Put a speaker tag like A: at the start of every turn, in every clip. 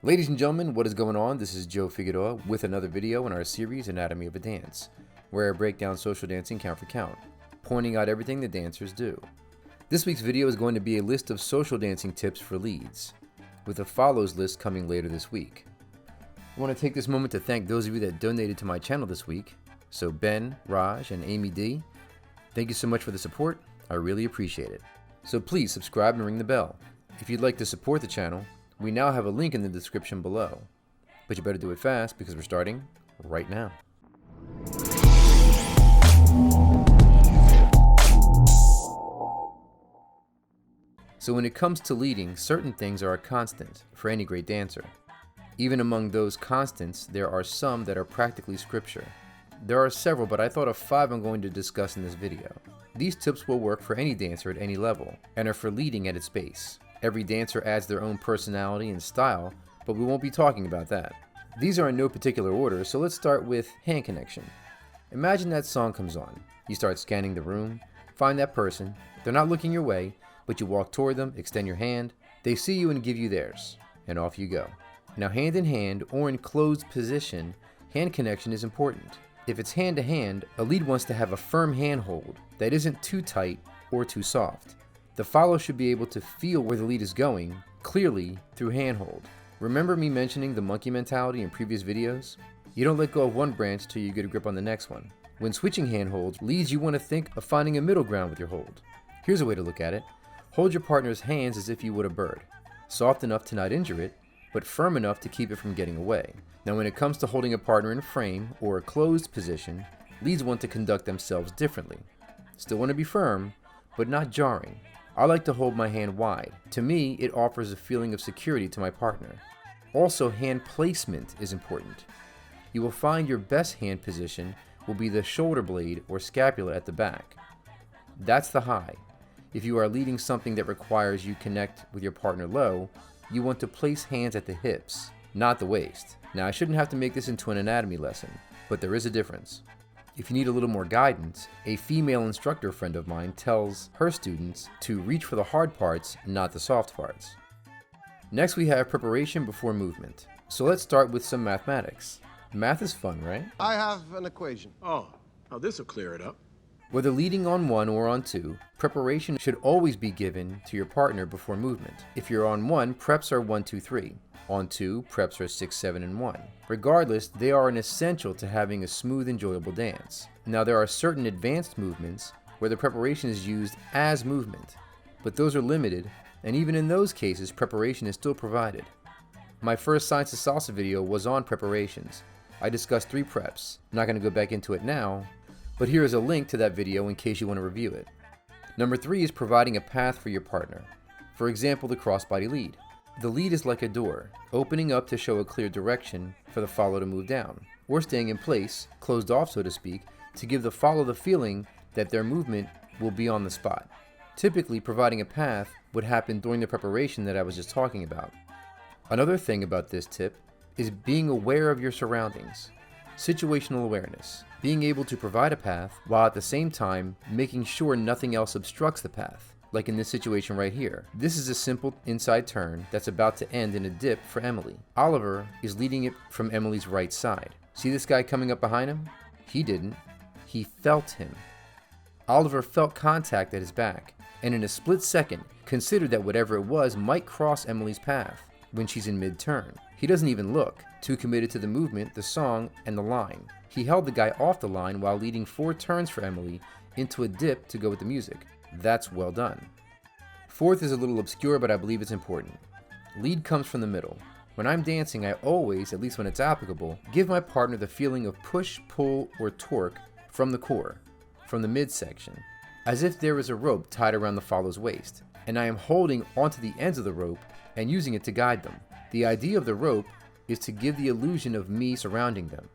A: Ladies and gentlemen, what is going on? This is Joe Figueroa with another video in our series Anatomy of a Dance, where I break down social dancing count for count, pointing out everything the dancers do. This week's video is going to be a list of social dancing tips for leads, with a follows list coming later this week. I want to take this moment to thank those of you that donated to my channel this week. So Ben, Raj, and Amy D, thank you so much for the support. I really appreciate it. So please subscribe and ring the bell. If you'd like to support the channel, we now have a link in the description below. But you better do it fast because we're starting right now. So when it comes to leading, certain things are a constant for any great dancer. Even among those constants, there are some that are practically scripture. There are several, but I thought of 5 I'm going to discuss in this video. These tips will work for any dancer at any level, and are for leading at its base. Every dancer adds their own personality and style, but we won't be talking about that. These are in no particular order, so let's start with hand connection. Imagine that song comes on. You start scanning the room, find that person, they're not looking your way, but you walk toward them, extend your hand, they see you and give you theirs, and off you go. Now hand in hand or in closed position, hand connection is important. If it's hand to hand, a lead wants to have a firm handhold that isn't too tight or too soft. The follow should be able to feel where the lead is going clearly through handhold. Remember me mentioning the monkey mentality in previous videos? You don't let go of one branch till you get a grip on the next one. When switching handholds, leads you want to think of finding a middle ground with your hold. Here's a way to look at it. Hold your partner's hands as if you would a bird. Soft enough to not injure it, but firm enough to keep it from getting away. Now when it comes to holding a partner in frame or a closed position, leads want to conduct themselves differently. Still want to be firm, but not jarring. I like to hold my hand wide. To me, it offers a feeling of security to my partner. Also, hand placement is important. You will find your best hand position will be the shoulder blade or scapula at the back. That's the high. If you are leading something that requires you connect with your partner low, you want to place hands at the hips, not the waist. Now, I shouldn't have to make this into an anatomy lesson, but there is a difference. If you need a little more guidance, a female instructor friend of mine tells her students to reach for the hard parts, not the soft parts. Next, we have preparation before movement. So let's start with some mathematics. Math is fun, right?
B: I have an equation.
C: Oh, this will clear it up.
A: Whether leading on 1 or on 2, preparation should always be given to your partner before movement. If you're on 1, preps are 1, 2, 3. On 2, preps are 6, 7, and 1. Regardless, they are an essential to having a smooth, enjoyable dance. Now, there are certain advanced movements where the preparation is used as movement, but those are limited, and even in those cases, preparation is still provided. My first Science of Salsa video was on preparations. I discussed 3 preps. I'm not going to go back into it now, but here is a link to that video in case you want to review it. Number 3 is providing a path for your partner. For example, the crossbody lead. The lead is like a door, opening up to show a clear direction for the follow to move down, or staying in place, closed off so to speak, to give the follow the feeling that their movement will be on the spot. Typically, providing a path would happen during the preparation that I was just talking about. Another thing about this tip is being aware of your surroundings. Situational awareness, being able to provide a path while at the same time making sure nothing else obstructs the path. Like in this situation right here. This is a simple inside turn that's about to end in a dip for Emily. Oliver is leading it from Emily's right side. See this guy coming up behind him? He didn't. He felt him. Oliver felt contact at his back, and in a split second, considered that whatever it was might cross Emily's path when she's in mid-turn. He doesn't even look, too committed to the movement, the song, and the line. He held the guy off the line while leading 4 turns for Emily into a dip to go with the music. That's well done. 4th is a little obscure, but I believe it's important. Lead comes from the middle. When I'm dancing, I always, at least when it's applicable, give my partner the feeling of push, pull, or torque from the core, from the midsection, as if there is a rope tied around the follow's waist, and I am holding onto the ends of the rope and using it to guide them. The idea of the rope is to give the illusion of me surrounding them,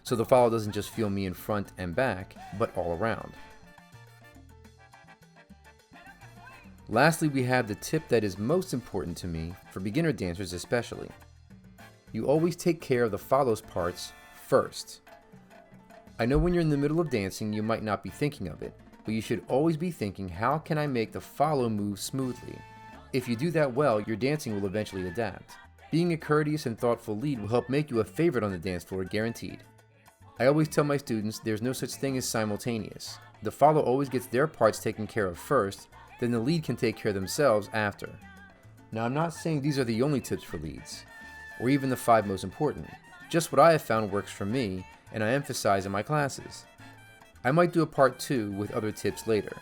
A: so the follow doesn't just feel me in front and back, but all around. Lastly, we have the tip that is most important to me, for beginner dancers especially. You always take care of the follows parts first. I know when you're in the middle of dancing, you might not be thinking of it, but you should always be thinking, how can I make the follow move smoothly? If you do that well, your dancing will eventually adapt. Being a courteous and thoughtful lead will help make you a favorite on the dance floor, guaranteed. I always tell my students there's no such thing as simultaneous. The follow always gets their parts taken care of first, then the lead can take care of themselves after. Now, I'm not saying these are the only tips for leads, or even the 5 most important. Just what I have found works for me, and I emphasize in my classes. I might do a part 2 with other tips later.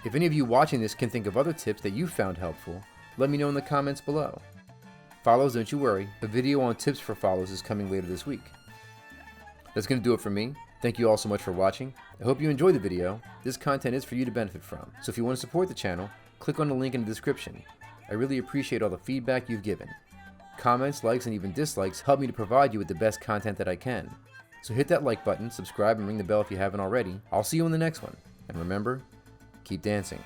A: If any of you watching this can think of other tips that you found helpful, let me know in the comments below. Follows, don't you worry, a video on tips for follows is coming later this week. That's going to do it for me. Thank you all so much for watching. I hope you enjoyed the video. This content is for you to benefit from, so if you want to support the channel, click on the link in the description. I really appreciate all the feedback you've given. Comments, likes, and even dislikes help me to provide you with the best content that I can. So hit that like button, subscribe, and ring the bell if you haven't already. I'll see you in the next one. And remember, keep dancing.